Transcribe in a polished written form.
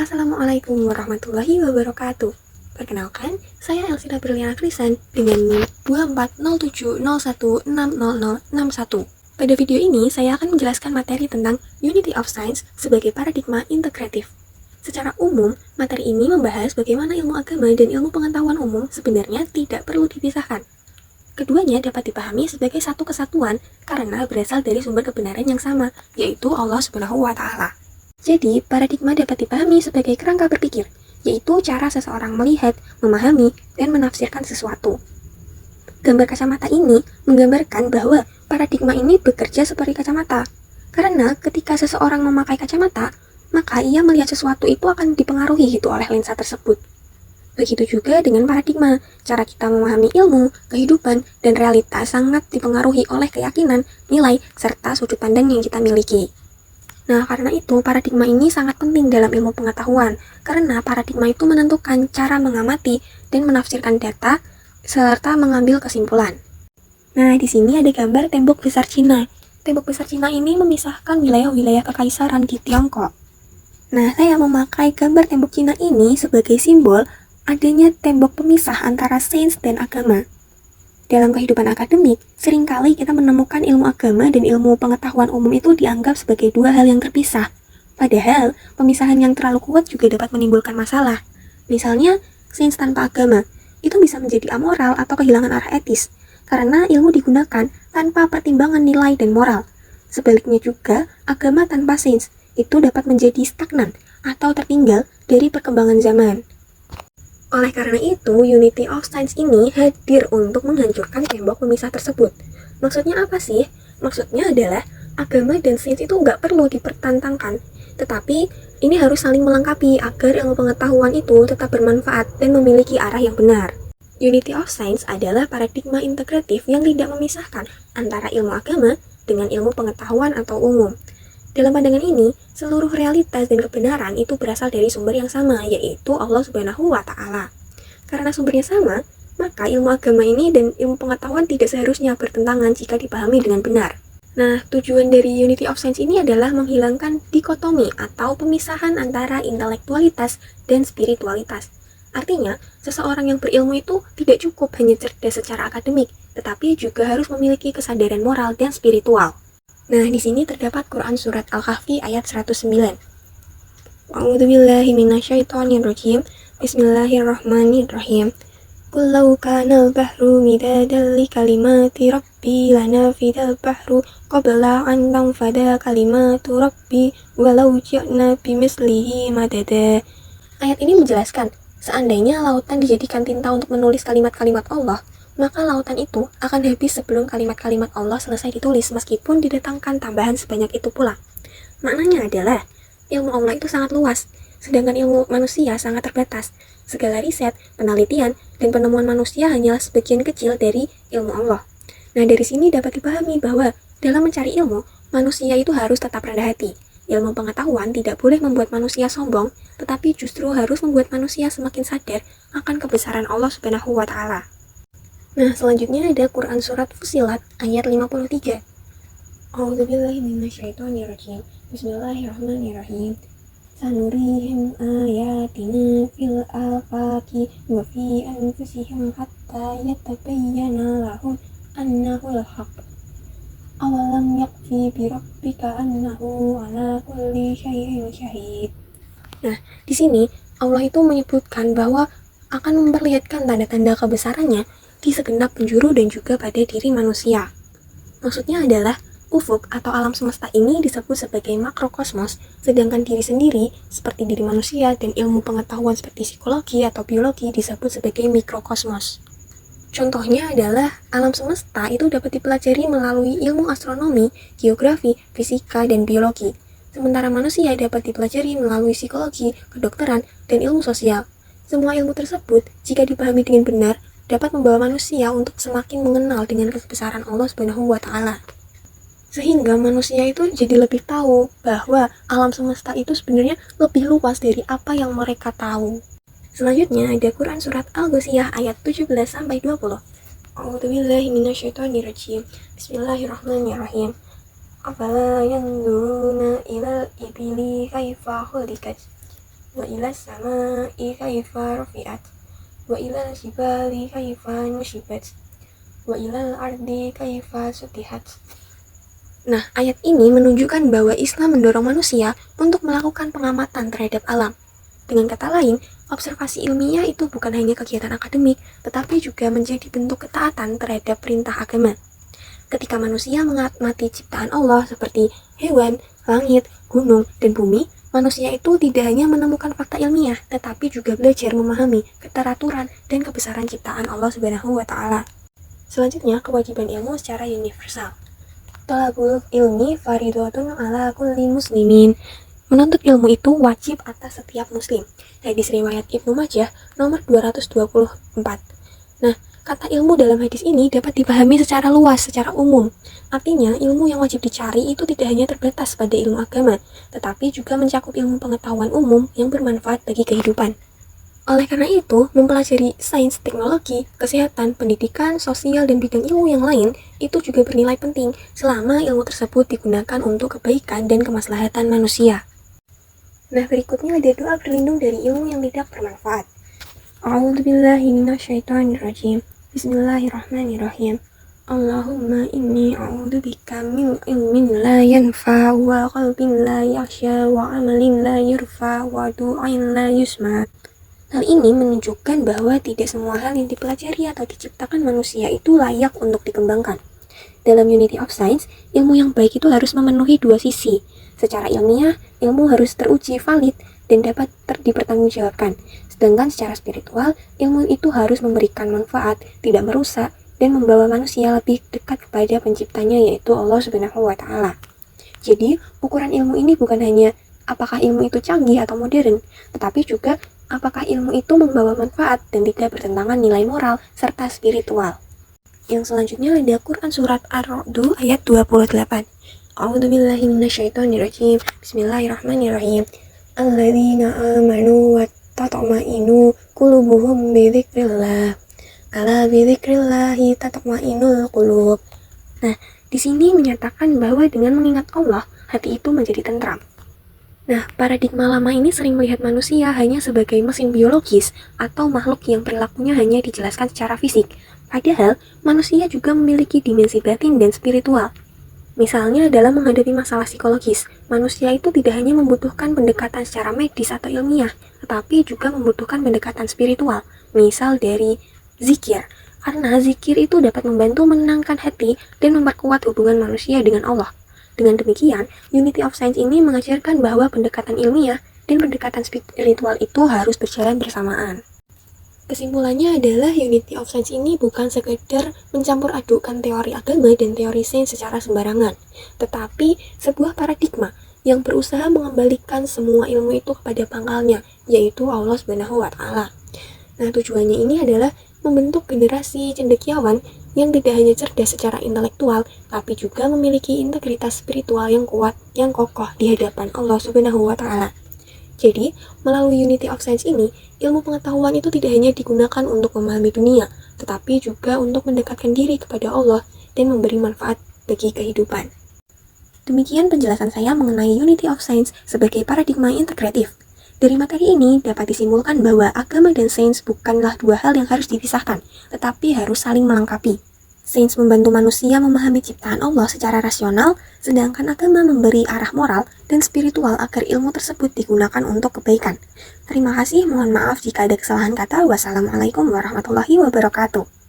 Assalamualaikum warahmatullahi wabarakatuh. Perkenalkan, saya Elsila Berliana Krisan dengan NIM 240701600061. Pada video ini, saya akan menjelaskan materi tentang Unity of Science sebagai paradigma integratif. Secara umum, materi ini membahas bagaimana ilmu agama dan ilmu pengetahuan umum sebenarnya tidak perlu dipisahkan. Keduanya dapat dipahami sebagai satu kesatuan karena berasal dari sumber kebenaran yang sama, yaitu Allah Subhanahu wa Ta'ala. Jadi, paradigma dapat dipahami sebagai kerangka berpikir, yaitu cara seseorang melihat, memahami, dan menafsirkan sesuatu. Gambar kacamata ini menggambarkan bahwa paradigma ini bekerja seperti kacamata. Karena ketika seseorang memakai kacamata, maka ia melihat sesuatu itu akan dipengaruhi oleh lensa tersebut. Begitu juga dengan paradigma, cara kita memahami ilmu, kehidupan, dan realitas sangat dipengaruhi oleh keyakinan, nilai, serta sudut pandang yang kita miliki. Nah, karena itu paradigma ini sangat penting dalam ilmu pengetahuan, karena paradigma itu menentukan cara mengamati dan menafsirkan data, serta mengambil kesimpulan. Nah, di sini ada gambar tembok besar Cina. Tembok besar Cina ini memisahkan wilayah-wilayah kekaisaran di Tiongkok. Nah, saya memakai gambar tembok Cina ini sebagai simbol adanya tembok pemisah antara sains dan agama. Dalam kehidupan akademik, seringkali kita menemukan ilmu agama dan ilmu pengetahuan umum itu dianggap sebagai dua hal yang terpisah. Padahal, pemisahan yang terlalu kuat juga dapat menimbulkan masalah. Misalnya, sains tanpa agama, itu bisa menjadi amoral atau kehilangan arah etis, karena ilmu digunakan tanpa pertimbangan nilai dan moral. Sebaliknya juga, agama tanpa sains itu dapat menjadi stagnan atau tertinggal dari perkembangan zaman. Oleh karena itu, Unity of Science ini hadir untuk menghancurkan tembok pemisah tersebut. Maksudnya apa sih? Maksudnya adalah agama dan sains itu nggak perlu dipertentangkan, tetapi ini harus saling melengkapi agar ilmu pengetahuan itu tetap bermanfaat dan memiliki arah yang benar. Unity of Science adalah paradigma integratif yang tidak memisahkan antara ilmu agama dengan ilmu pengetahuan atau umum. Dalam pandangan ini, seluruh realitas dan kebenaran itu berasal dari sumber yang sama, yaitu Allah Subhanahu wa Ta'ala. Karena sumbernya sama, maka ilmu agama ini dan ilmu pengetahuan tidak seharusnya bertentangan jika dipahami dengan benar. Nah, tujuan dari Unity of Science ini adalah menghilangkan dikotomi atau pemisahan antara intelektualitas dan spiritualitas. Artinya, seseorang yang berilmu itu tidak cukup hanya cerdas secara akademik, tetapi juga harus memiliki kesadaran moral dan spiritual. Nah, di sini terdapat Quran Surat Al-Kahfi ayat 109. A'udzubillahi minasyaitonirrajim. Bismillahirrahmanirrahim. Qul law kana al-bahru midadan li kalimati rabbi lanafidal bahru qabla an tanfada kalimatu rabbi walau ji'na bimislihi madada. Ayat ini menjelaskan, seandainya lautan dijadikan tinta untuk menulis kalimat-kalimat Allah, maka lautan itu akan habis sebelum kalimat-kalimat Allah selesai ditulis meskipun didatangkan tambahan sebanyak itu pula. Maknanya adalah, ilmu Allah itu sangat luas, sedangkan ilmu manusia sangat terbatas. Segala riset, penelitian, dan penemuan manusia hanyalah sebagian kecil dari ilmu Allah. Nah, dari sini dapat dipahami bahwa dalam mencari ilmu, manusia itu harus tetap rendah hati. Ilmu pengetahuan tidak boleh membuat manusia sombong, tetapi justru harus membuat manusia semakin sadar akan kebesaran Allah Subhanahu wa Ta'ala. Nah, selanjutnya ada Quran Surat Fussilat ayat 53. A'udzubillahi minasyaitonirrajim. Bismillahirrahmanirrahim. Sanurihim ayatina fil afaqi wa fi anfusihim hatta yatabayyana lahum annahu al-haq. Awalam yakfi bi rabbika annahu ala kulli syai'in syahid. Nah, di sini Allah itu menyebutkan bahwa akan memperlihatkan tanda-tanda kebesarannya di segenap penjuru dan juga pada diri manusia. Maksudnya adalah, ufuk atau alam semesta ini disebut sebagai makrokosmos, sedangkan diri sendiri seperti diri manusia dan ilmu pengetahuan seperti psikologi atau biologi disebut sebagai mikrokosmos. Contohnya adalah, alam semesta itu dapat dipelajari melalui ilmu astronomi, geografi, fisika, dan biologi. Sementara manusia dapat dipelajari melalui psikologi, kedokteran, dan ilmu sosial. Semua ilmu tersebut, jika dipahami dengan benar, dapat membawa manusia untuk semakin mengenal dengan kebesaran Allah Subhanahu wa Ta'ala. Sehingga manusia itu jadi lebih tahu bahwa alam semesta itu sebenarnya lebih luas dari apa yang mereka tahu. Selanjutnya ada Quran Surat Al-Ghasyiyah ayat 17-20. A'udzubillahi minasyaitonirrajim. Bismillahirrahmanirrahim. Afala yanzuruna ilal ibili kaifa khuliqat wa ilas sama'i kaifa rufi'at, wa ilal jibali kaifa nusibat, wa ilal ardi kaifa sutihat. Nah, ayat ini menunjukkan bahwa Islam mendorong manusia untuk melakukan pengamatan terhadap alam. Dengan kata lain, observasi ilmiah itu bukan hanya kegiatan akademik, tetapi juga menjadi bentuk ketaatan terhadap perintah agama. Ketika manusia mengamati ciptaan Allah seperti hewan, langit, gunung, dan bumi, manusia itu tidak hanya menemukan fakta ilmiah, tetapi juga belajar memahami keteraturan dan kebesaran ciptaan Allah Subhanahu wa Ta'ala. Selanjutnya, kewajiban ilmu secara universal. Thalabul ilmi fardhatun ala kulli muslimin. Menuntut ilmu itu wajib atas setiap muslim. Hadis riwayat Ibnu Majah nomor 224. Nah, kata ilmu dalam hadis ini dapat dipahami secara luas, secara umum. Artinya, ilmu yang wajib dicari itu tidak hanya terbatas pada ilmu agama, tetapi juga mencakup ilmu pengetahuan umum yang bermanfaat bagi kehidupan. Oleh karena itu, mempelajari sains, teknologi, kesehatan, pendidikan, sosial, dan bidang ilmu yang lain itu juga bernilai penting selama ilmu tersebut digunakan untuk kebaikan dan kemaslahatan manusia. Nah, berikutnya ada doa berlindung dari ilmu yang tidak bermanfaat. A'udzubillahi minasyaitonirrajim. Bismillahirrahmanirrahim. Allahumma inni a'udzubika min ilmin la yanfa wa qalbin la yakhsha wa amalin la yurfa wa du'ain la yusma. Hal ini menunjukkan bahwa tidak semua hal yang dipelajari atau diciptakan manusia itu layak untuk dikembangkan. Dalam Unity of Science, ilmu yang baik itu harus memenuhi dua sisi. Secara ilmiah, ilmu harus teruji valid dan dapat dipertanggungjawabkan. Sedangkan secara spiritual, ilmu itu harus memberikan manfaat, tidak merusak, dan membawa manusia lebih dekat kepada penciptanya, yaitu Allah Subhanahu wa Ta'ala. Jadi, ukuran ilmu ini bukan hanya apakah ilmu itu canggih atau modern, tetapi juga apakah ilmu itu membawa manfaat dan tidak bertentangan nilai moral serta spiritual. Yang selanjutnya ada Quran Surat Ar-Ra'd ayat 28. A'udzubillahi minasyaitonirrajim. Bismillahirrahmanirrahim. Alladzina amanu wa tatma'innu qulubuhum bi dzikrillah. Ala bi dzikrillahi tatma'innul qulub. Nah, di sini menyatakan bahwa dengan mengingat Allah, hati itu menjadi tentram. Nah, paradigma lama ini sering melihat manusia hanya sebagai mesin biologis atau makhluk yang perilakunya hanya dijelaskan secara fisik. Padahal, manusia juga memiliki dimensi batin dan spiritual. Misalnya, dalam menghadapi masalah psikologis, manusia itu tidak hanya membutuhkan pendekatan secara medis atau ilmiah, tetapi juga membutuhkan pendekatan spiritual, misal dari zikir. Karena zikir itu dapat membantu menenangkan hati dan memperkuat hubungan manusia dengan Allah. Dengan demikian, Unity of Science ini mengajarkan bahwa pendekatan ilmiah dan pendekatan spiritual itu harus berjalan bersamaan. Kesimpulannya adalah Unity of Science ini bukan sekedar mencampur adukkan teori agama dan teori sains secara sembarangan, tetapi sebuah paradigma yang berusaha mengembalikan semua ilmu itu kepada pangkalnya, yaitu Allah Subhanahu wa Ta'ala. Nah, tujuannya ini adalah membentuk generasi cendekiawan yang tidak hanya cerdas secara intelektual, tapi juga memiliki integritas spiritual yang kuat, yang kokoh di hadapan Allah Subhanahu wa Ta'ala. Jadi, melalui Unity of Science ini, ilmu pengetahuan itu tidak hanya digunakan untuk memahami dunia, tetapi juga untuk mendekatkan diri kepada Allah dan memberi manfaat bagi kehidupan. Demikian penjelasan saya mengenai Unity of Science sebagai paradigma integratif. Dari materi ini dapat disimpulkan bahwa agama dan sains bukanlah dua hal yang harus dipisahkan, tetapi harus saling melengkapi. Sains membantu manusia memahami ciptaan Allah secara rasional, sedangkan agama memberi arah moral dan spiritual agar ilmu tersebut digunakan untuk kebaikan. Terima kasih, mohon maaf jika ada kesalahan kata. Wassalamualaikum warahmatullahi wabarakatuh.